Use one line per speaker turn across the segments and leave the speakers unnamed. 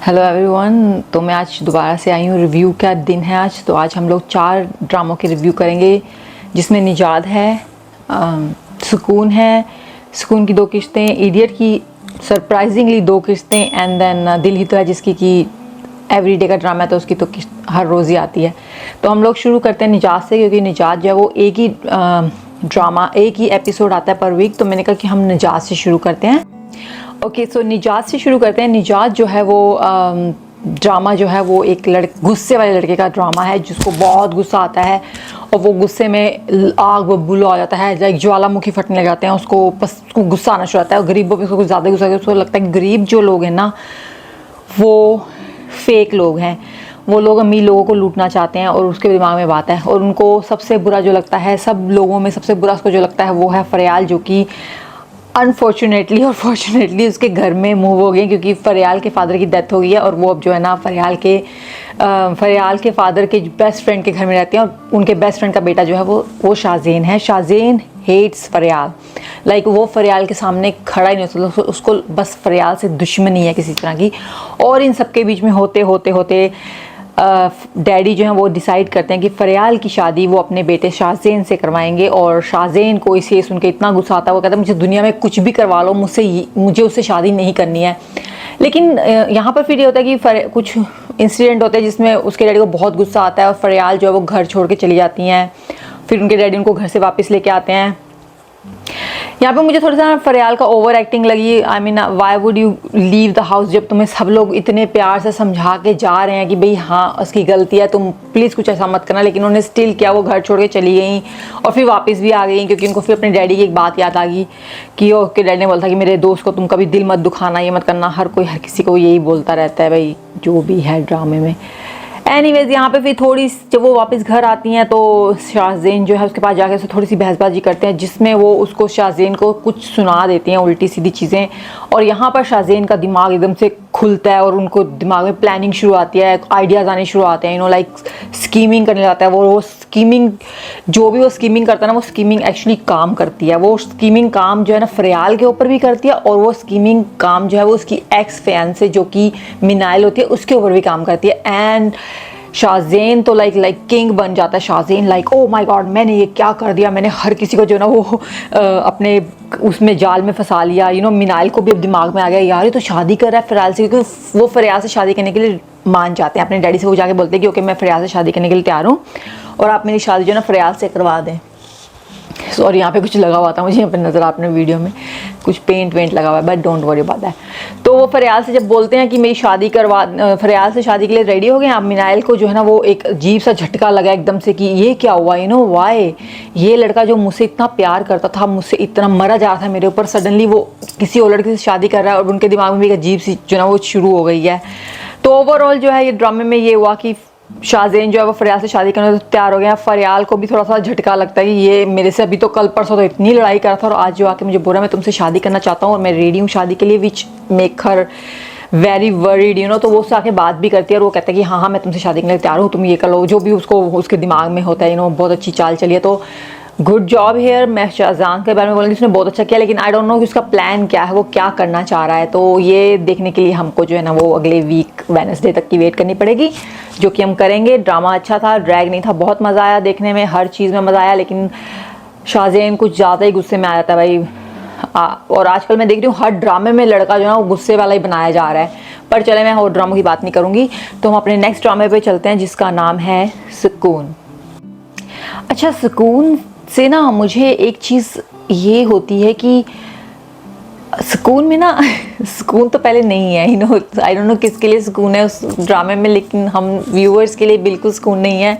Hello everyone. तो मैं आज दोबारा से आई हूँ। रिव्यू का दिन है आज। तो आज हम लोग 4 ड्रामों के रिव्यू करेंगे, जिसमें निजात है, सुकून है, सुकून की 2 किस्तें, इडियट की सरप्राइजिंगली 2 किस्तें, एंड देन दिल ही तो है, जिसकी कि एवरीडे का ड्रामा है तो उसकी तो किस्त हर रोज़ ही आती है। तो हम लोग शुरू करते हैं निजात से, क्योंकि निजात जो है वो एक ही ड्रामा, एक ही एपिसोड आता है पर वीक। तो मैंने कहा कि हम निजात से शुरू करते हैं। ओके, सो निजात से शुरू करते हैं। निजात जो है वो ड्रामा जो है वो एक गुस्से वाले लड़के का ड्रामा है, जिसको बहुत गुस्सा आता है और वो गुस्से में आग बबूला हो जाता है, लाइक ज्वालामुखी फटने लग जाते हैं उसको, बस उसको गुस्सा आना शुरू होता है। और गरीबों पे उसको कुछ ज़्यादा गुस्सा आता है। उसको लगता है गरीब जो लोग हैं ना वो फेक लोग हैं, वो लोग अमीर लोगों को लूटना चाहते हैं, और उसके दिमाग में बात है। और उनको सबसे बुरा जो लगता है, सब लोगों में सबसे बुरा उसको जो लगता है वो है फरियाल, जो कि अनफॉर्चुनेटली और फॉर्चुनेटली उसके घर में मूव हो गए, क्योंकि फरियाल के फादर की डेथ हो गई है। और वो अब जो है ना फरियाल के फादर के बेस्ट फ्रेंड के घर में रहते हैं, और उनके बेस्ट फ्रेंड का बेटा जो है वो शाज़ेन है। शाज़ेन हेट्स फरियाल, लाइक वो फरियाल के सामने खड़ा ही नहीं हो सकता, उसको बस फरियाल से दुश्मनी है किसी तरह की। और इन सबके बीच में होते होते होते डैडी जो है वो डिसाइड करते हैं कि फरियाल की शादी वो अपने बेटे शाज़ेन से करवाएंगे। और शाज़ेन को इसे सुन के इतना गुस्सा आता है, वो कहता है मुझे दुनिया में कुछ भी करवा लो, मुझे उससे शादी नहीं करनी है। लेकिन यहाँ पर फिर ये होता है कि कुछ इंसिडेंट होते हैं जिसमें उसके डैडी को बहुत गुस्सा आता है, और फरियाल जो है वो घर छोड़ के चली जाती हैं। फिर उनके डैडी उनको घर से वापस लेके आते हैं। यहाँ पे मुझे थोड़ा सा फरियाल का ओवर एक्टिंग लगी। आई mean, why would you leave the house, जब तुम्हें सब लोग इतने प्यार से समझा के जा रहे हैं कि भाई हाँ उसकी गलती है, तुम प्लीज़ कुछ ऐसा मत करना। लेकिन उन्होंने स्टिल किया, वो घर छोड़ के चली गई और फिर वापस भी आ गई, क्योंकि उनको फिर अपने डैडी की एक बात याद आ गई कि उसके डैडी ने बोला था कि मेरे दोस्त को तुम कभी दिल मत दुखाना, ये मत करना। हर किसी को यही बोलता रहता है भाई, जो भी है ड्रामे में। एनीवेज, यहाँ पे फिर थोड़ी जब वो वापस घर आती हैं तो शाज़ेन जो है उसके पास जाके उससे थोड़ी सी बहसबाजी करते हैं, जिसमें वो उसको शाज़ेन को कुछ सुना देती हैं उल्टी सीधी चीज़ें। और यहाँ पर शाज़ेन का दिमाग एकदम से खुलता है और उनको दिमाग में प्लानिंग शुरू आती है, आइडियाज़ आने शुरू आते हैं, लाइक स्कीमिंग करने जाता है। वो स्कीमिंग, जो भी वो स्कीमिंग करता है ना, वो स्कीमिंग एक्चुअली काम करती है। वो स्कीमिंग काम जो है ना फरियाल के ऊपर भी करती है, और वो स्कीमिंग काम जो है वो उसकी एक्स फैन से, जो कि मिनाइल होती है, उसके ऊपर भी काम करती है। एंड शाज़ेन तो लाइक किंग बन जाता है। शाज़ेन लाइक ओ माय गॉड, मैंने ये क्या कर दिया, मैंने हर किसी को जो ना वो अपने उसमें जाल में फंसा लिया। मिनाइल को भी अब दिमाग में आ गया यार, ये तो शादी कर रहा है फरियाल से, क्योंकि वो फरियाल से शादी करने के लिए मान जाते हैं। अपने डैडी से वो जाके बोलते हैं कि ओके मैं फरियाल से शादी करने के लिए तैयार हूँ, और आप मेरी शादी जो है ना फरियाल से करवा दें। और यहाँ पे कुछ लगा हुआ था मुझे, यहाँ पे नज़र आपने वीडियो में कुछ पेंट लगा हुआ है, but don't worry about that. तो वो फरियाल से जब बोलते हैं कि मेरी शादी फरियाल से शादी के लिए रेडी हो गए आप, मिनाइल को जो है ना वो एक अजीब सा झटका लगा एकदम से कि ये क्या हुआ, वाई, ये लड़का जो मुझसे इतना प्यार करता था, मुझसे इतना मरा जा रहा था मेरे ऊपर, सडनली वो किसी और लड़के से शादी कर रहा है। और उनके दिमाग में भी एक अजीब सी जो ना वो शुरू हो गई है। तो ओवरऑल जो है ये ड्रामे में ये हुआ कि शाज़ेन जो है वो फरियाल से शादी करने तो तैयार हो गया। फरियाल को भी थोड़ा सा झटका लगता है कि ये मेरे से अभी तो कल परसों तो इतनी लड़ाई कर रहा था, और आज जो आके मुझे बोला मैं तुमसे शादी करना चाहता हूँ और मैं रेडी हूँ शादी के लिए, which make her very worried. तो वो उससे आके बात भी करती है, और वो कहता है कि हाँ मैं तुमसे शादी करने तैयार हूँ, तुम ये कर लो, जो भी उसको उसके दिमाग में होता है। बहुत अच्छी चाल चली है। तो गुड जॉब हेयर। मैं शाज़ान के बारे में बोलूँगी, उसने बहुत अच्छा किया, लेकिन आई डोंट नो कि उसका प्लान क्या है, वो क्या करना चाह रहा है। तो ये देखने के लिए हमको जो है ना वो अगले वीक वेडनेसडे तक की वेट करनी पड़ेगी, जो कि हम करेंगे। ड्रामा अच्छा था, ड्रैग नहीं था, बहुत मज़ा आया देखने में, हर चीज़ में मज़ा आया। लेकिन शाज़ेन कुछ ज़्यादा ही गुस्से में आ जाता है भाई। और आजकल मैं देख रही हूँ हर ड्रामे में लड़का जो है ना वो गुस्से वाला ही बनाया जा रहा है। पर चले, मैं और ड्रामों की बात नहीं करूँगी। तो हम अपने नेक्स्ट ड्रामे पे चलते हैं, जिसका नाम है सुकून। अच्छा, सुकून से ना मुझे एक चीज़ ये होती है कि सुकून में ना सुकून तो पहले नहीं है, आई डोंट नो किसके लिए सुकून है उस ड्रामे में, लेकिन हम व्यूअर्स के लिए बिल्कुल सुकून नहीं है।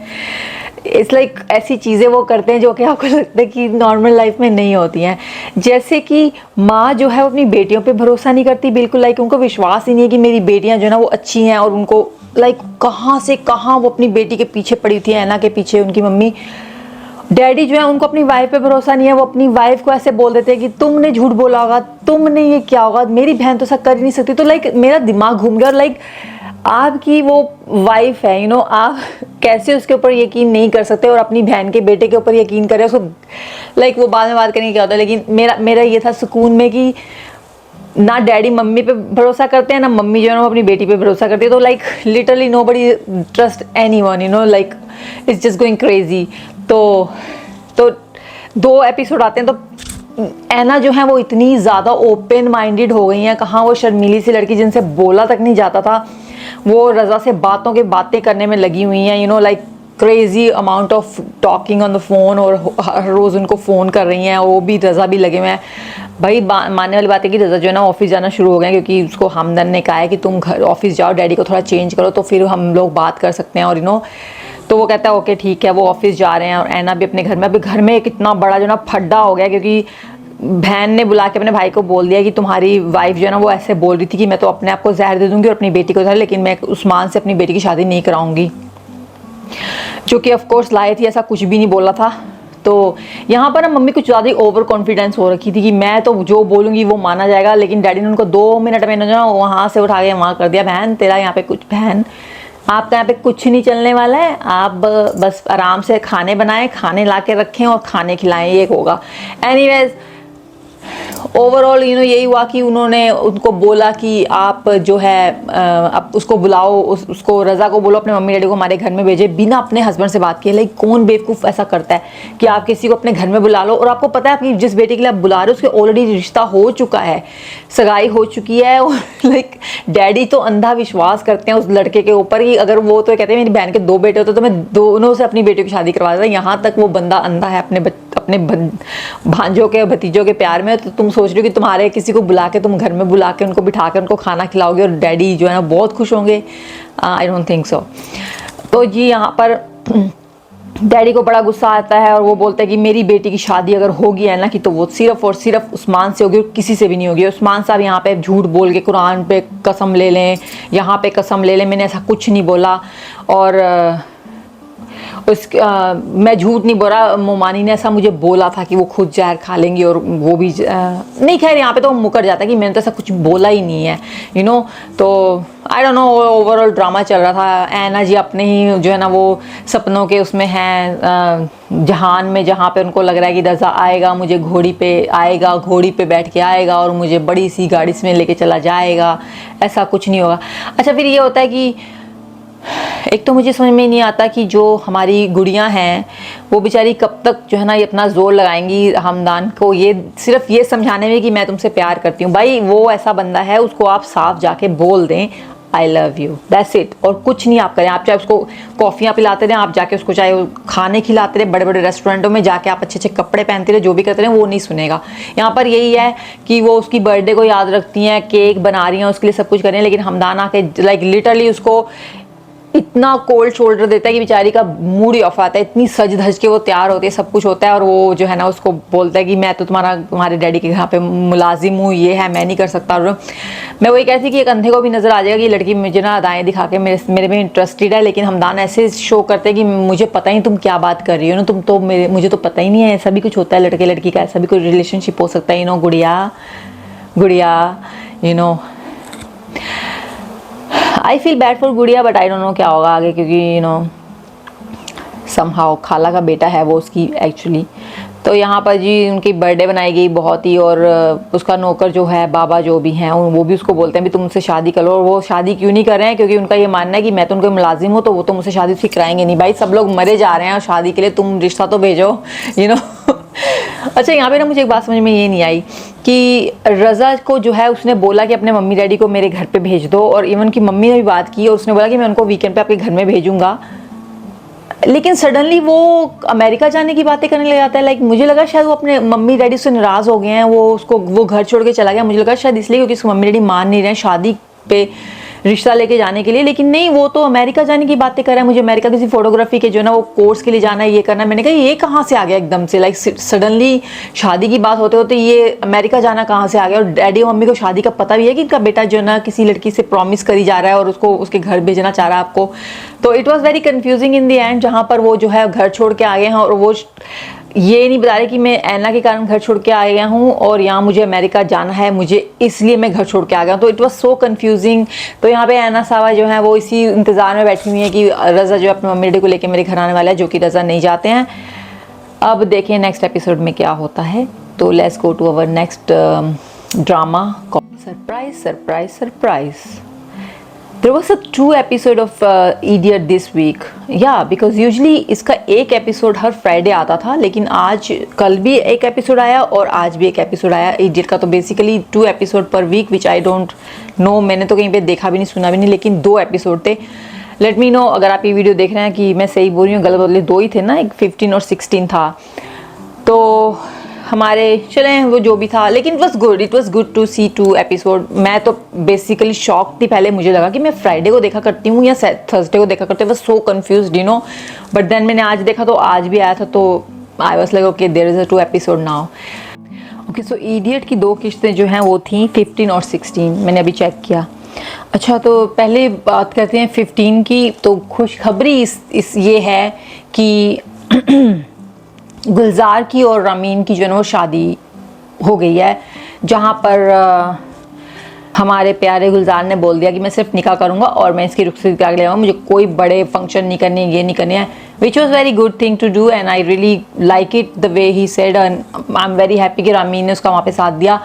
इट्स लाइक ऐसी चीज़ें वो करते हैं जो कि आपको लगता है कि नॉर्मल लाइफ में नहीं होती हैं। जैसे कि माँ जो है वो अपनी बेटियों पे भरोसा नहीं करती बिल्कुल, लाइक उनको विश्वास ही नहीं है कि मेरी बेटियाँ जो है ना वो अच्छी हैं, और उनको लाइक कहाँ से कहाँ वो अपनी बेटी के पीछे पड़ी थी, ऐना के पीछे उनकी मम्मी। डैडी जो है उनको अपनी वाइफ पे भरोसा नहीं है, वो अपनी वाइफ को ऐसे बोल देते हैं कि तुमने झूठ बोला होगा, तुमने ये क्या होगा, मेरी बहन तो ऐसा कर ही नहीं सकती। तो लाइक मेरा दिमाग घूम गया, और लाइक आपकी वो वाइफ है, आप कैसे उसके ऊपर यकीन नहीं कर सकते और अपनी बहन के बेटे के ऊपर यकीन कर रहे हो। उसको लाइक वो बाद में बात करने की क्या होता है, लेकिन मेरा ये था सुकून में कि ना डैडी मम्मी पे भरोसा करते हैं, ना मम्मी जो है ना वो अपनी बेटी पे भरोसा करती है। तो like literally nobody trust anyone, you know, like it's just going crazy. तो 2 एपिसोड आते हैं तो ऐना जो है वो इतनी ज़्यादा ओपन माइंडेड हो गई हैं। कहाँ वो शर्मीली सी लड़की जिनसे बोला तक नहीं जाता था, वो रज़ा से बातें करने में लगी हुई हैं, you know, like crazy amount of talking on the phone, और हर रोज़ उनको फ़ोन कर रही हैं। वो भी रज़ा भी लगे हुए हैं। भाई मानने वाली बात है कि रज़ा जो है ना ऑफिस जाना शुरू हो गया, क्योंकि उसको हमदन ने कहा है कि तुम घर ऑफिस जाओ, डैडी को थोड़ा चेंज करो तो फिर हम लोग बात कर सकते हैं, और यू नो, तो वो कहता है ओके ठीक है। वो ऑफिस जा रहे हैं और ऐना भी अपने घर में। अभी घर में एक इतना बड़ा जो ना फड्डा हो गया, क्योंकि बहन ने बुला के अपने भाई को बोल दिया कि तुम्हारी वाइफ जो है ना वो ऐसे बोल रही थी कि मैं तो अपने आप को जहर दे दूंगी और अपनी बेटी को जहर, लेकिन मैं उस्मान से अपनी बेटी की शादी नहीं कराऊंगी, जो कि ऑफ कोर्स लाई थी, ऐसा कुछ भी नहीं बोला था। तो यहाँ पर ना मम्मी कुछ ज़्यादा ही ओवर कॉन्फिडेंस हो रखी थी कि मैं तो जो बोलूँगी वो माना जाएगा, लेकिन डैडी ने उनको 2 मिनट में ना वहाँ से उठा के वहाँ कर दिया, बहन तेरा यहाँ पे कुछ, बहन आपका यहाँ पे कुछ नहीं चलने वाला है, आप बस आराम से खाने बनाएं, खाने ला के रखें और खाने खिलाएं, ये होगा। एनीवेज ओवरऑल यू नो यही हुआ कि उन्होंने उनको बोला कि आप जो है अब उसको बुलाओ, उसको रज़ा को बोलो अपने मम्मी डैडी को हमारे घर में भेजे, बिना अपने हस्बैंड से बात किए। लाइक कौन बेवकूफ़ ऐसा करता है कि आप किसी को अपने घर में बुला लो, और आपको पता है आपकी जिस बेटी के लिए आप बुला रहे हो उसके ऑलरेडी रिश्ता हो चुका है, सगाई हो चुकी है। और लाइक डैडी तो अंधा विश्वास करते हैं उस लड़के के ऊपर कि अगर वो तो कहते हैं मेरी बहन के 2 बेटे होते तो मैं दोनों से अपनी बेटी की शादी करवा देता। यहाँ तक वो बंदा अंधा है अपने भांजों के भतीजों के प्यार में। तो तुम सोच रहे हो कि तुम्हारे किसी को बुला के, तुम घर में बुला के उनको बिठा के उनको खाना खिलाओगे और डैडी जो है ना बहुत खुश होंगे? I don't think so. तो जी यहाँ पर डैडी को बड़ा गुस्सा आता है और वो बोलते हैं कि मेरी बेटी की शादी अगर होगी है ना कि तो वो सिर्फ और सिर्फ उस्मान से होगी और किसी से भी नहीं होगी। उस्मान साहब यहाँ पे झूठ बोल के कुरान पे कसम ले लें, यहाँ पे कसम ले लें, मैंने ऐसा कुछ नहीं बोला। और मैं झूठ नहीं बोला, मोमानी ने ऐसा मुझे बोला था कि वो खुद जहर खा लेंगी और वो भी नहीं। खैर यहाँ पे तो मुकर जाता है कि मैंने तो ऐसा कुछ बोला ही नहीं है, यू नो। तो आई डोंट नो, ओवरऑल ड्रामा चल रहा था। ऐना जी अपने ही जो है ना वो सपनों के उसमें हैं जहान में, जहाँ पे उनको लग रहा है कि रज़ा आएगा, मुझे घोड़ी पे आएगा, घोड़ी पे बैठ के आएगा और मुझे बड़ी सी गाड़ी में लेके चला जाएगा। ऐसा कुछ नहीं होगा। अच्छा फिर ये होता है कि एक तो मुझे समझ में नहीं आता कि जो हमारी गुड़ियाँ हैं वो बेचारी कब तक जो है ना ये अपना जोर लगाएंगी हमदान को ये सिर्फ ये समझाने में कि मैं तुमसे प्यार करती हूँ। भाई वो ऐसा बंदा है, उसको आप साफ जाके बोल दें I love you, that's it. और कुछ नहीं आप करें। आप चाहे उसको कॉफ़ियाँ पिलाते रहें, आप जाके उसको चाहे खाने खिलाते रहे, बड़े बड़े रेस्टोरेंटों में जाके आप अच्छे अच्छे कपड़े पहनते रहे, जो भी करते रहे, वो नहीं सुनेगा। यहाँ पर यही है कि वो उसकी बर्थडे को याद रखती हैं, केक बना रही हैं, उसके लिए सब कुछ कर रही हैं, लेकिन हमदान आके लाइक लिटरली उसको इतना कोल्ड शोल्डर देता है कि बेचारी का मूड ही ऑफ आता है। इतनी सज धज के वो तैयार होती है, सब कुछ होता है, और वो जो है ना उसको बोलता है कि मैं तो तुम्हारे डैडी के यहाँ पे मुलाजिम हूँ, ये है, मैं नहीं कर सकता। और मैं वही कहती कि एक अंधे को भी नज़र आ जाएगा कि लड़की मुझे ना अदाएँ दिखा के मेरे में इंटरेस्टेड है, लेकिन हमदान ऐसे शो करते हैं कि मुझे पता ही तुम क्या बात कर रही हो ना, तुम तो मुझे तो पता ही नहीं है। ऐसा भी कुछ होता है लड़के लड़की का, ऐसा भी कोई रिलेशनशिप हो सकता है, यू नो। गुड़िया you know, I feel bad for गुड़िया, बट आई डोंट नो क्या होगा आगे, क्योंकि यू नो समहाउ खाला का बेटा है वो उसकी एक्चुअली। तो यहाँ पर जी उनकी बर्थडे बनाई गई बहुत ही, और उसका नौकर जो है, बाबा जो भी हैं, वो भी उसको बोलते हैं भी तुम मुझसे शादी कर लो। और वो शादी क्यों नहीं कर रहे हैं? क्योंकि उनका ये मानना है कि मैं तो उनके मुलाजिम हूँ, तो वो तो मुझसे शादी उसकी कराएंगे नहीं। भाई सब लोग मरे जा रहे हैं और शादी के लिए तुम रिश्ता तो भेजो, यू नो। अच्छा यहाँ पे ना मुझे एक बात समझ में ये नहीं आई कि रज़ा को जो है उसने बोला कि अपने मम्मी डैडी को मेरे घर पे भेज दो, और इवन की मम्मी ने भी बात की और उसने बोला कि मैं उनको वीकेंड पे आपके घर में भेजूंगा, लेकिन सडनली वो अमेरिका जाने की बातें करने लग जाता है। लाइक मुझे लगा शायद वो अपने मम्मी डैडी से नाराज़ हो गए हैं, वो घर छोड़ के चला गया। मुझे लगा शायद इसलिए क्योंकि उसके मम्मी डैडी मान नहीं रहे हैं शादी पे रिश्ता लेके जाने के लिए, लेकिन नहीं, वो तो अमेरिका जाने की बातें कर रहा है। मुझे अमेरिका किसी फोटोग्राफी के जो है ना वो कोर्स के लिए जाना है, ये करना है। मैंने कहा ये कहाँ से आ गया एकदम से, लाइक सडनली शादी की बात होते होते ये अमेरिका जाना कहाँ से आ गया? और डैडी और मम्मी को शादी का पता भी है कि इनका बेटा जो है ना किसी लड़की से प्रॉमिस करी जा रहा है और उसको उसके घर भेजना चाह रहा है आपको। तो it was very confusing in the end, जहाँ पर वो जो है घर छोड़ के आ गए हैं और वो ये नहीं बता रहे कि मैं ऐना के कारण घर छोड़ के आ गया हूँ और यहाँ मुझे अमेरिका जाना है, मुझे इसलिए मैं घर छोड़ के आ गया हूँ। तो इट वाज सो कंफ्यूजिंग। तो यहाँ पे ऐना सावा जो है वो इसी इंतज़ार में बैठी हुई है कि रज़ा जो अपने मम्मी डैडी को लेके मेरे घर आने वाला है, जो कि रज़ा नहीं जाते हैं। अब देखें नेक्स्ट एपिसोड में क्या होता है। तो let's go to our next drama. Surprise, surprise, surprise. There was a true episode of Idiot this week. Yeah, because usually इसका एक एपिसोड हर फ्राइडे आता था, लेकिन आज कल भी एक एपिसोड आया और आज भी एक एपिसोड आया इडियट का। तो basically 2 episode per week, which I don't know, मैंने तो कहीं पे देखा भी नहीं सुना भी नहीं, लेकिन 2 एपिसोड थे। लेट मी नो अगर आप ये वीडियो देख रहे हैं कि मैं सही बोल रही हूँ, गलत बोल रही हूँ। 2 ही थे ना, एक 15 और 16 था। तो हमारे चलें वो जो भी था, लेकिन it was good to see 2 episode. मैं तो बेसिकली शॉक थी, पहले मुझे लगा कि मैं फ्राइडे को देखा करती हूँ या थर्सडे को देखा करती हूँ, so confuse you know. But then मैंने आज देखा तो आज भी आया था, तो I was like okay there is a 2 episode now. Okay, so idiot की 2 किस्तें जो हैं वो थी 15 और 16, मैंने अभी चेक किया। अच्छा, तो पहले बात करते हैं 15 की। तो खुशखबरी इस ये है कि गुलजार की और रामीन की जो है ना वो शादी हो गई है, जहाँ पर हमारे प्यारे गुलजार ने बोल दिया कि मैं सिर्फ निकाह करूँगा और मैं इसकी रुखसती के आगे ले आऊँगा, मुझे कोई बड़े फंक्शन नहीं करने, ये नहीं करने हैं, which was very good thing to do and I really like it the way he said and I am very happy कि रामीन ने उसका वहाँ पे साथ दिया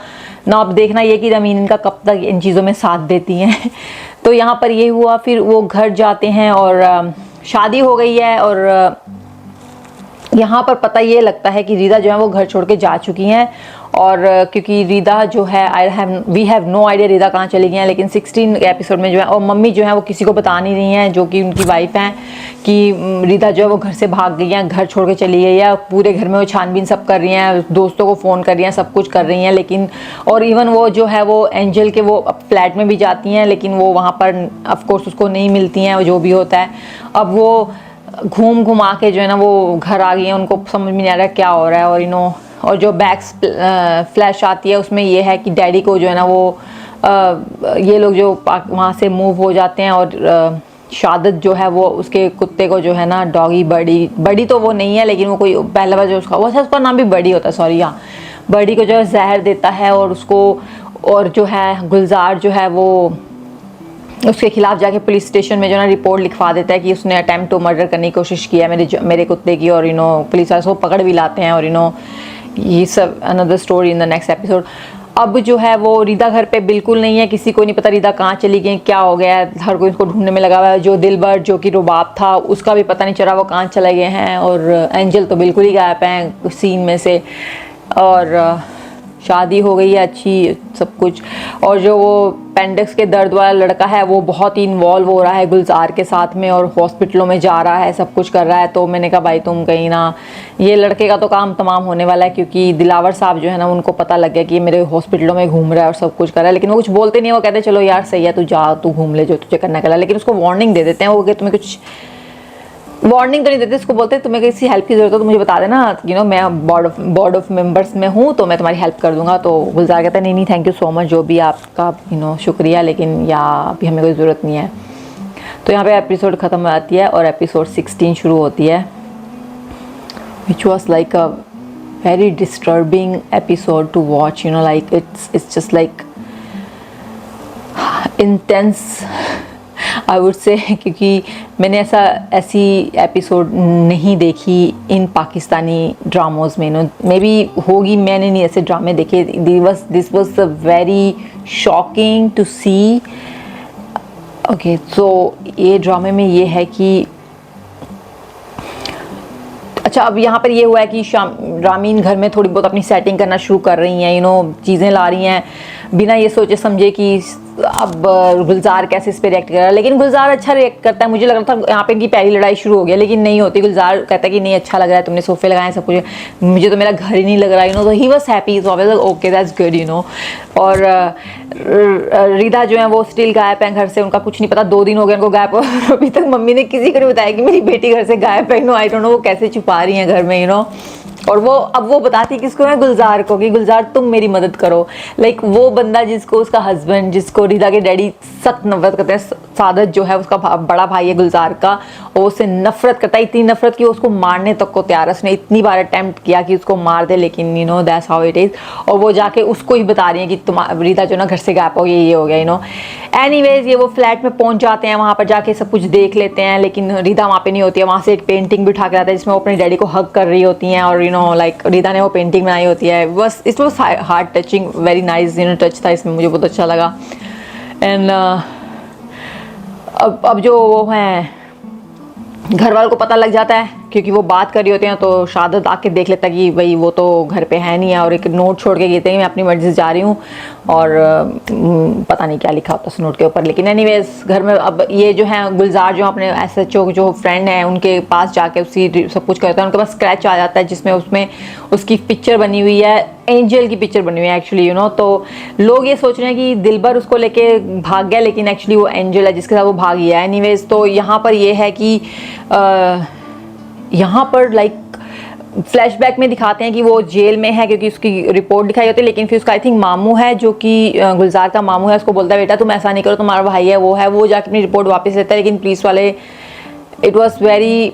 ना। अब देखना ये कि रामीन इनका कब तक इन चीज़ों में साथ देती हैं। तो यहाँ पर ये हुआ, फिर वो घर जाते हैं और शादी हो गई है। और यहाँ पर पता ये लगता है कि रीदा जो है वो घर छोड़ के जा चुकी हैं। और क्योंकि रीदा जो है we have no idea Rida कहाँ चली गई हैं, लेकिन 16 एपिसोड में जो है, और मम्मी जो है वो किसी को बता नहीं रही हैं, जो कि उनकी वाइफ हैं, कि रीदा जो है वो घर से भाग गई हैं, घर छोड़ के चली गई है। पूरे घर में वो छानबीन सब कर रही हैं, दोस्तों को फ़ोन कर रही हैं, सब कुछ कर रही हैं, लेकिन और इवन वो जो है वो एंजल के वो फ्लैट में भी जाती हैं, लेकिन वो वहाँ पर ऑफकोर्स उसको नहीं मिलती हैं, जो भी होता है। अब वो घूम घुमा के जो है ना वो घर आ गई हैं, उनको समझ में नहीं आ रहा क्या हो रहा है। और और जो बैक्स फ्लैश आती है उसमें ये है कि डैडी को जो है ना वो ये लोग जो वहाँ से मूव हो जाते हैं, और शादत जो है वो उसके कुत्ते को जो है ना, डॉगी बड़ी तो वो नहीं है, लेकिन वो कोई पहला बार जो उसका नाम भी बड़ी होता है, सॉरी, हाँ, बड़ी को जो है जहर देता है और उसको, और जो है गुलजार जो है वो उसके खिलाफ जाके पुलिस स्टेशन में जो है ना रिपोर्ट लिखवा देता है कि उसने अटेम्प्ट टू मर्डर करने की कोशिश की है मेरे कुत्ते की। और पुलिस वाले उसको पकड़ भी लाते हैं। और ये सब another story in the next episode. अब जो है वो रीदा घर पे बिल्कुल नहीं है, किसी को नहीं पता रीदा कहाँ चली गई, क्या हो गया है, हर कोई उसको ढूंढने में लगा हुआ है। जो दिलबर जो कि रुबाब था उसका भी पता नहीं चला वो कहाँ चले गए हैं, और एंजल तो बिल्कुल ही गायब हैं सीन में से। और शादी हो गई है अच्छी सब कुछ। और जो वो पेंडिक्स के दर्द वाला लड़का है वो बहुत ही इन्वॉल्व हो रहा है गुलजार के साथ में, और हॉस्पिटलों में जा रहा है, सब कुछ कर रहा है। तो मैंने कहा भाई तुम कहीं ना, ये लड़के का तो काम तमाम होने वाला है, क्योंकि दिलावर साहब जो है ना उनको पता लग गया कि ये मेरे हॉस्पिटलों में घूम रहा है और सब कुछ कर रहा है, लेकिन वो कुछ बोलते नहीं है। वो कहते हैं चलो यार सही है, तू जा, तू घूम ले, जो तुझे करना कर, लेकिन उसको वार्निंग दे देते हैं वो कि तुम्हें कुछ वार्निंग तो नहीं देते, इसको बोलते तुम्हें किसी हेल्प की जरूरत हो तो मुझे बता देना, मैं बोर्ड ऑफ मेंबर्स में हूँ तो मैं तुम्हारी हेल्प कर दूंगा। तो गुलजार कहता है नहीं थैंक यू सो मच, जो भी आपका शुक्रिया, लेकिन या अभी हमें कोई ज़रूरत नहीं है। तो यहाँ पे एपिसोड ख़त्म हो जाती है और एपिसोड 16 शुरू होती है, which was like a very disturbing episode to watch, like it's just like intense I would say, क्योंकि मैंने ऐसी एपिसोड नहीं देखी इन पाकिस्तानी ड्रामोज़ में। मे बी होगी, मैंने नहीं ऐसे ड्रामे देखे। This was very shocking to see. Okay, so ये ड्रामे में ये है कि अच्छा, अब यहाँ पर ये हुआ है कि रामीन घर में थोड़ी बहुत अपनी सेटिंग करना शुरू कर रही हैं, चीज़ें ला रही हैं बिना ये सोचे समझे कि अब गुलजार कैसे इस पर रिएक्ट कर रहा है। लेकिन गुलजार अच्छा रिएक्ट करता है, मुझे लग रहा था यहाँ पे इनकी पहली लड़ाई शुरू हो गया, लेकिन नहीं होती। गुलजार कहता है कि नहीं अच्छा लग रहा है, तुमने सोफे लगाए सब कुछ, मुझे तो मेरा घर ही नहीं लग रहा, तो he was happy, okay that's good, और रीदा जो है वो स्टिल गायब है घर से, उनका कुछ नहीं पता, 2 दिन हो गए उनको गायब, और अभी तक मम्मी ने किसी को नहीं बताया कि मेरी बेटी घर से गायब है। आई डोंट नो वो कैसे छुपा रही हैं घर में, और वो अब वो बताती किसको है, गुलजार को, कि गुलजार तुम मेरी मदद करो। लाइक वो बंदा जिसको उसका हस्बैंड, जिसको रीदा के डैडी सख्त नफरत करते हैं, सादत जो है उसका बड़ा भाई है गुलजार का, और उससे नफरत करता है, इतनी नफरत कि उसको मारने तक को तैयार है। उसने इतनी बार अटेम्प्ट किया कि उसको मार दे, लेकिन दैट्स हाउ इट इज़। और वो जाके उसको ही बता रही है कि तुम रीदा जो ना घर से गायब हो गई, ये हो गया, एनीवेज ये वो फ्लैट में पहुंच जाते हैं, वहाँ पर जाके सब कुछ देख लेते हैं, लेकिन रीदा वहाँ पे नहीं होती है। वहाँ से एक पेंटिंग भी उठा के लाता है जिसमें वो अपने डैडी को हग कर रही होती हैं, और यू नो लाइक रिदा ने वो पेंटिंग बनाई होती है, बस it was heart touching, very nice you know touch था इसमें, मुझे बहुत अच्छा लगा। एंड अब जो वो हैं घर वालों को पता लग जाता है क्योंकि वो बात कर रही होते हैं, तो शादत आके देख लेता है कि भाई वो तो घर पे है नहीं है, और एक नोट छोड़ के कहते हैं मैं अपनी मर्जी से जा रही हूँ, और पता नहीं क्या लिखा होता उस नोट के ऊपर। लेकिन एनीवेज घर में अब ये जो है गुलजार जो अपने SHO जो फ्रेंड हैं उनके पास जाके उसी सब कुछ करता है, उनके पास स्क्रैच आ जाता है जिसमें उसमें उसकी पिक्चर बनी हुई है, एंजल की पिक्चर बनी हुई है एक्चुअली यू नो। तो लोग ये सोच रहे हैं कि दिलबर उसको लेके भाग गया, लेकिन एक्चुअली वो एंजल है जिसके साथ वो भाग गया है। एनीवेज तो यहाँ पर ये है कि यहाँ पर लाइक फ्लैशबैक में दिखाते हैं कि वो जेल में है क्योंकि उसकी रिपोर्ट दिखाई होती है, लेकिन फिर उसका आई थिंक मामू है जो कि गुलजार का मामू है, उसको बोलता है बेटा तुम ऐसा नहीं करो, तुम्हारा भाई है वो जाके अपनी रिपोर्ट वापस लेता है। लेकिन पुलिस वाले, it was very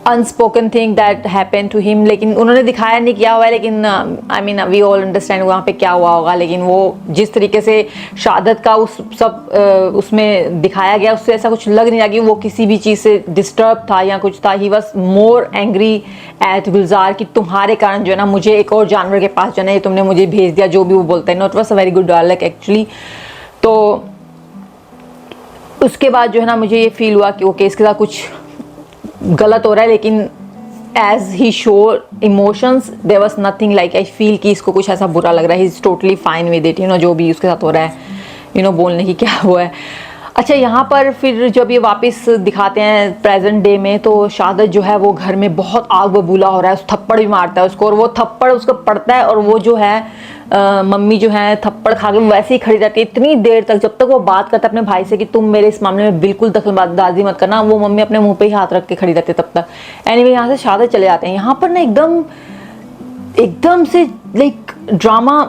unspoken thing that happen to him, लेकिन उन्होंने दिखाया नहीं किया हुआ है, लेकिन I mean we all understand वहाँ पे क्या हुआ होगा। लेकिन वो जिस तरीके से शादत का उस सब उसमें दिखाया गया उससे ऐसा कुछ लग नहीं रहा कि वो किसी भी चीज़ से डिस्टर्ब था या कुछ था। He was more angry at Gulzar कि तुम्हारे कारण जो है ना मुझे एक और जानवर के पास जाना है, तुमने मुझे भेज दिया, जो भी वो बोलते हैं। Not was a very good dialogue actually. तो उसके बाद जो है ना मुझे ये फील हुआ कि ओके इसके साथ कुछ गलत हो रहा है, लेकिन as he show emotions there was nothing like I feel कि इसको कुछ ऐसा बुरा लग रहा है, he is totally fine with it you know, जो भी उसके साथ हो रहा है यू नो, बोलने की क्या हुआ है। अच्छा यहाँ पर फिर जब ये वापस दिखाते हैं प्रेजेंट डे में, तो शादत जो है वो घर में बहुत आग बबूला हो रहा है, उस थप्पड़ भी मारता है उसको, और वो थप्पड़ उसको पड़ता है, और वो जो है मम्मी जो है थप्पड़ खा के वैसे ही खड़ी रहती है इतनी देर तक, जब तक वो बात करता है अपने भाई से कि तुम मेरे इस मामले में बिल्कुल दखलंदाजी मत करना, वो मम्मी अपने मुंह पे ही हाथ रख के खड़ी रहती है तब तक। एनीवे यहाँ से शादत चले जाते हैं। यहाँ पर ना एकदम से लाइक ड्रामा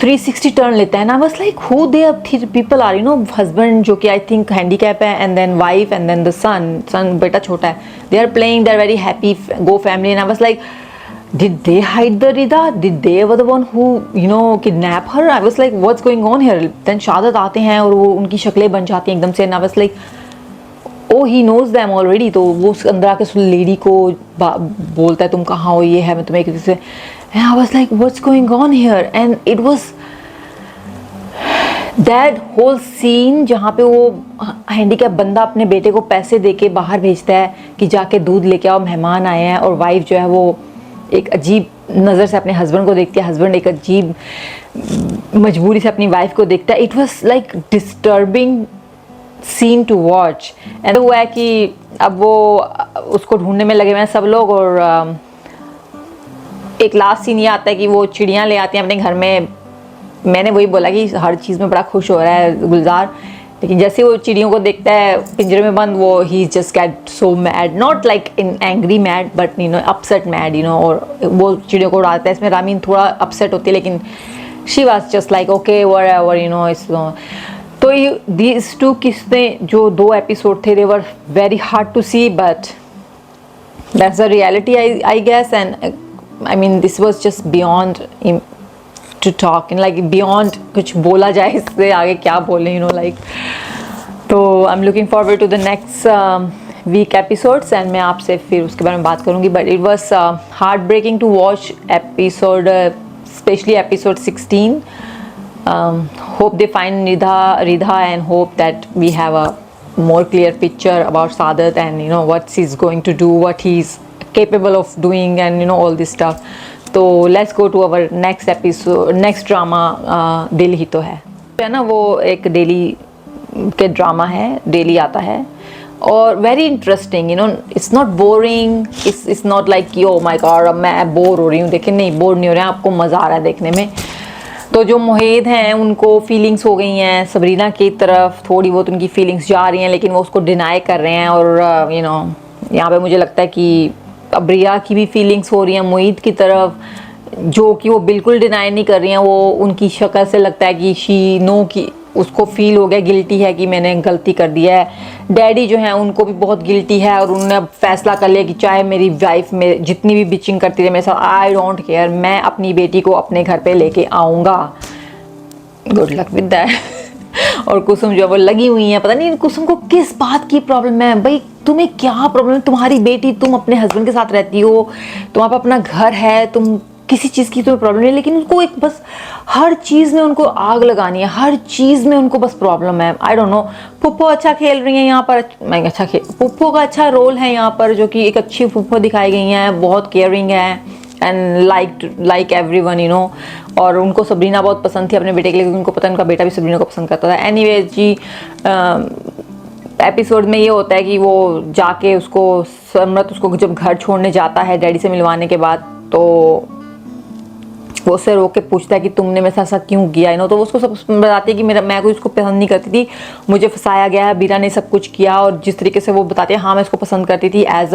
360 टर्न लेता है ना, बस like who they people are you know, husband जो कि आई थिंक हैंडीकैप है, and then wife, and then the son बेटा छोटा है, they are playing, they are very happy, go family. And I was like did they hide the Rida? Did they were the one who you know kidnap her? I was like what's going on here? Then Shadat आते हैं और वो उनकी शक्लें बन जाती हैं एकदम से, and I was like oh he knows them already। तो वो उस अंदर आके उस लेडी को बोलता है तुम कहाँ हो, ये है मैं तुम्हें किसी से, and I was like what's going on here? And it was that whole scene जहाँ पे वो हैंडीकैप बंदा अपने बेटे को पैसे देके बाहर भेजता है कि जाके दूध लेके आओ मेहमान आए हैं, और वाइफ जो है वो एक अजीब नज़र से अपने हस्बैंड को देखती है, हस्बैंड एक अजीब मजबूरी से अपनी वाइफ को देखता है। It was like disturbing scene to watch. And हुआ है कि अब वो उसको ढूंढने में लगे हुए हैं सब लोग, और एक लास्ट सीन ये आता है कि वो चिड़ियाँ ले आती हैं अपने घर में। मैंने वही बोला कि हर चीज़ में बड़ा खुश हो रहा है गुलजार, लेकिन जैसे वो चिड़ियों को देखता है पिंजरे में बंद, वो ही just get so mad, not like in angry mad but you know upset mad you know, और वो चिड़ियों को उड़ाता है। इसमें रामीन थोड़ा अपसेट होती है, लेकिन she was just like okay whatever you know it's. तो दीज टू किस्सें जो 2 एपिसोड थे, they were very hard to see, but that's the reality I guess. And I mean this was just beyond to talk in like beyond कुछ बोला जाए, इससे आगे क्या बोलें यू नो लाइक। तो I am looking forward to the next week episodes, and मैं आपसे फिर उसके बारे में बात करूँगी। But it was heartbreaking to watch episode, specially episode 16। Hope they find Ridha and hope that we have a more clear picture about Saadat and you know what he's going to do, what he's capable of doing, and you know all this stuff. तो let's go to our next episode, next drama Dil Hi तो है ना। वो एक daily के drama है, daily आता है, और very interesting you know, it's not boring, it's not like कि ओ माय गॉड अब मैं बोर हो रही हूँ। देखिए नहीं, बोर नहीं हो रहे हैं, आपको मज़ा आ रहा है देखने में। तो जो मुहेद हैं उनको फीलिंग्स हो गई हैं सबरीना की तरफ, थोड़ी बहुत उनकी फीलिंग्स जा रही हैं, लेकिन वो उसको डिनाई कर रहे हैं। और यू नो यहाँ पे मुझे लगता है कि अब रिया की भी फीलिंग्स हो रही हैं मुईद की तरफ, जो कि वो बिल्कुल डिनाई नहीं कर रही हैं। वो उनकी शक्ल से लगता है कि शी नो कि उसको फील हो गया, गिल्टी है कि मैंने गलती कर दी है। डैडी जो है उनको भी बहुत गिल्टी है, और उन्होंने अब फैसला कर लिया कि चाहे मेरी वाइफ में जितनी भी बिचिंग करती रहे मेरे साथ, आई डोंट केयर, मैं अपनी बेटी को अपने घर पे लेके आऊँगा। Good luck with that. और कुसुम जो है वो लगी हुई है, पता नहीं कुसुम को किस बात की प्रॉब्लम है भाई, तुम्हें क्या प्रॉब्लम, तुम्हारी बेटी, तुम अपने हस्बैंड के साथ रहती हो, तुम्हारा अपना घर है, तुम किसी चीज़ की तुम्हें प्रॉब्लम नहीं, लेकिन उनको एक बस हर चीज़ में उनको आग लगानी है, हर चीज़ में उनको बस प्रॉब्लम है। आई डोंट नो, पुप्पो अच्छा खेल रही हैं यहाँ पर, मैं अच्छा पुप्पो का अच्छा रोल है यहाँ पर, जो कि एक अच्छी पुप्पो दिखाई गई हैं, बहुत केयरिंग है and like everyone, you know. और उनको सबरीना बहुत पसंद थी अपने बेटे के लिए, क्योंकि उनको पता है उनका बेटा भी सबरीना को पसंद करता था। एनीवे जी, एपिसोड में ये होता है कि वो जाके उसको, समरत उसको जब घर छोड़ने जाता है डैडी से मिलवाने के बाद, तो वो उससे रोक के पूछता है कि तुमने मेरे साथ ऐसा क्यों किया, तो वो उसको सब बताती है कि मैं कोई उसको पसंद नहीं करती थी, मुझे फंसाया गया है, बीरा ने सब कुछ किया। और जिस तरीके से वो बताती है, हाँ मैं इसको पसंद करती थी, एज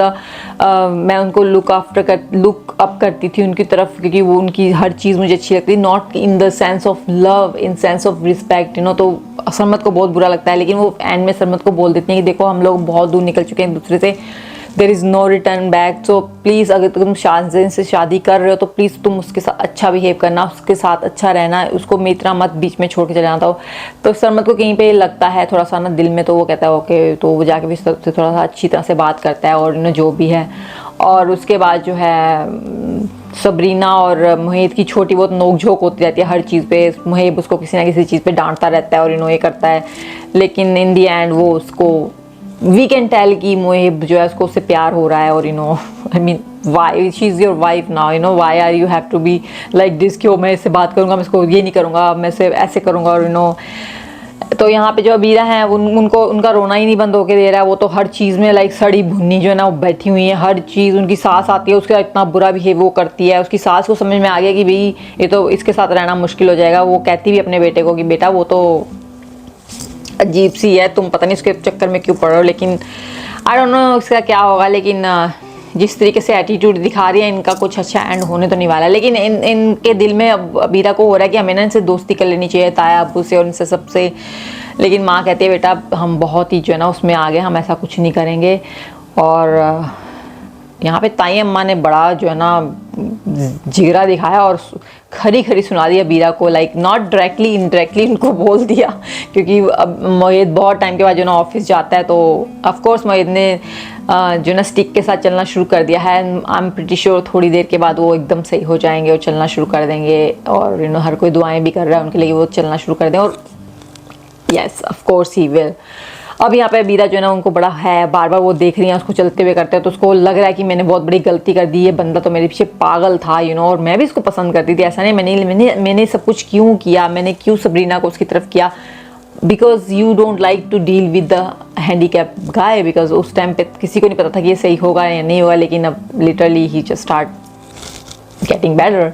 मैं उनको लुक अप करती थी उनकी तरफ, क्योंकि वो उनकी हर चीज़ मुझे अच्छी लगती थी, not in the sense of love, in sense of respect, तो सरमत को बहुत बुरा लगता है, लेकिन वो एंड में सरमत को बोल देती हैं कि देखो हम लोग बहुत दूर निकल चुके हैं एक दूसरे से, there is no return back, so please अगर तुम शाहज़ैन से शादी कर रहे हो तो प्लीज़ तुम उसके साथ अच्छा बिहेव करना, उसके साथ अच्छा रहना, उसको मेरी तरह मत बीच में छोड़ के चले जाना। तो सरमत को कहीं पे लगता है थोड़ा सा ना दिल में, तो वो कहता है ओके, तो वो जाके भी सबसे थोड़ा सा अच्छी तरह से बात करता है, और जो भी है। और उसके बाद जो है सबरीना और मुहेब की छोटी बहुत नोक-झोंक होती रहती है हर चीज़ पे, मुहेब उसको किसी ना किसी चीज़ पे डांटता रहता है और ये करता है, लेकिन इन दी एंड वो उसको, वी कैन टेल कि मुहेब जो है उसको उससे प्यार हो रहा है, और I mean why she is your wife now, why are you have to be like this, क्यों मैं इससे बात करूँगा, मैं इसको ये नहीं करूँगा, मैं इसे ऐसे करूँगा, और तो यहाँ पे जो अबीरा हैं उनको उनका रोना ही नहीं बंद होके दे रहा है, वो तो हर चीज़ में लाइक सड़ी भुन्नी जो है ना वो बैठी हुई है, हर चीज़। उनकी सास आती है, उसका इतना बुरा बिहेव वो करती है, उसकी सास को समझ में आ गया कि भाई ये तो इसके साथ रहना मुश्किल हो जाएगा। वो कहती भी अपने बेटे को कि बेटा वो तो अजीब सी है, तुम पता नहीं उसके चक्कर में क्यों पड़ रहे हो, लेकिन आई डोंट नो इसका क्या होगा। लेकिन जिस तरीके से एटीट्यूड दिखा रही है, इनका कुछ अच्छा एंड होने तो नहीं वाला। लेकिन इनके दिल में अब अबीरा को हो रहा है कि हमें ना इनसे दोस्ती कर लेनी चाहिए, ताया अब्बू से और इनसे सबसे। लेकिन माँ कहती है बेटा हम बहुत ही जो है ना उसमें आ गए, हम ऐसा कुछ नहीं करेंगे। और यहाँ पे ताई अम्मा ने बड़ा जो है ना जिगरा दिखाया और खरी खरी सुना दिया बीरा को, लाइक नॉट डायरेक्टली इनडायरेक्टली उनको बोल दिया, क्योंकि अब मोहित बहुत टाइम के बाद जो ना ऑफिस जाता है, तो ऑफ कोर्स मोहित ने जो ना स्टिक के साथ चलना शुरू कर दिया है। आई एम प्रीटी श्योर थोड़ी देर के बाद वो एकदम सही हो जाएंगे और चलना शुरू कर देंगे, और हर कोई दुआएं भी कर रहा है उनके लिए, वो चलना शुरू कर दें। और yes of course he will. अब यहाँ पे बीरा जो है ना उनको बड़ा है, बार बार वो देख रही हैं उसको चलते हुए करते हैं, तो उसको लग रहा है कि मैंने बहुत बड़ी गलती कर दी, ये बंदा तो मेरे पीछे पागल था और मैं भी इसको पसंद करती थी, ऐसा नहीं मैंने सब कुछ क्यों किया, मैंने क्यों सबरीना को उसकी तरफ किया, because you don't like to deal with the handicap guy, because उस टाइम पे किसी को नहीं पता था कि ये सही होगा या नहीं होगा, लेकिन अब लिटरली ही जस्ट स्टार्ट गेटिंग बेटर।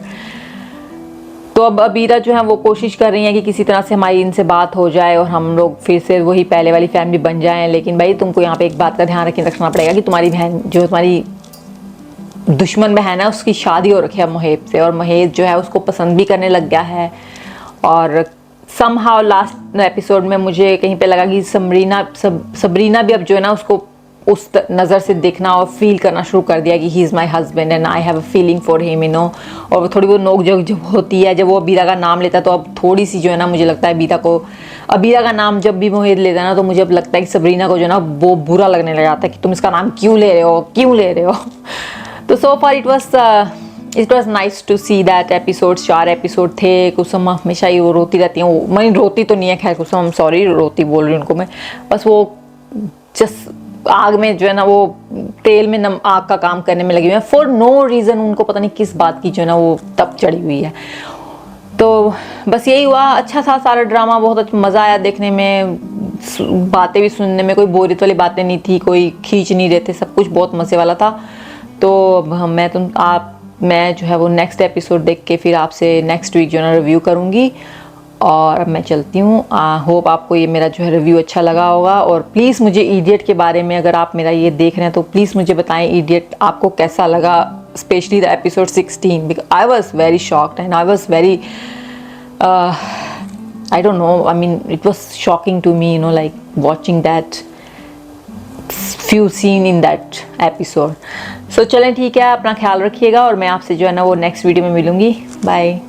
तो अब अबीरा जो है वो कोशिश कर रही हैं कि किसी तरह से हमारी इनसे बात हो जाए और हम लोग फिर से वही पहले वाली फैमिली बन जाएं। लेकिन भाई तुमको यहाँ पे एक बात का ध्यान रखना पड़ेगा कि तुम्हारी बहन जो तुम्हारी दुश्मन बहन है उसकी शादी हो रखी है मोहेब से, और मोहेब जो है उसको पसंद भी करने लग गया है। और समहाउ लास्ट एपिसोड में मुझे कहीं पे लगा कि सबरीना भी अब जो है ना उसको उस नज़र से देखना और फील करना शुरू कर दिया कि he is my husband and I have a feeling for him, और वो थोड़ी बहुत नोक झोंक जब होती है, जब वो अबीरा का नाम लेता है, तो अब थोड़ी सी जो है ना मुझे लगता है अबीरा का नाम जब भी मोहित लेता है ना, तो मुझे अब लगता है कि सबरीना को जो है ना वो बुरा लगने लग जाता है कि तुम इसका नाम क्यों ले रहे हो। तो so far it was nice to see that episode. 4 episode थे। कुसुम हमेशा ही वो रोती रहती हूँ, मैं रोती तो नहीं है खैर कुसुम, सॉरी रोती बोल रही हूँ उनको मैं, बस वो जस्ट आग में जो है ना वो तेल में आग का काम करने में लगी हुई है फॉर नो रीज़न, उनको पता नहीं किस बात की जो है ना वो तप चढ़ी हुई है। तो बस यही हुआ, अच्छा था सारा ड्रामा, बहुत अच्छा मज़ा आया देखने में, बातें भी सुनने में, कोई बोरियत वाली बातें नहीं थी, कोई खींच नहीं रहे थे, सब कुछ बहुत मज़े वाला था। तो मैं जो है वो नेक्स्ट एपिसोड देख के फिर आपसे नेक्स्ट वीक जो है ना रिव्यू करूँगी। और अब मैं चलती हूँ। होप आपको ये मेरा जो है रिव्यू अच्छा लगा होगा, और प्लीज़ मुझे इडियट के बारे में अगर आप मेरा ये देख रहे हैं तो प्लीज़ मुझे बताएं इडियट आपको कैसा लगा, specially the episode 16, because I was very shocked and I was very I don't know, I mean it was shocking to me like watching that few scene in that episode. So चलें ठीक है, अपना ख्याल रखिएगा और मैं आपसे जो है ना वो नेक्स्ट वीडियो में मिलूँगी। बाय।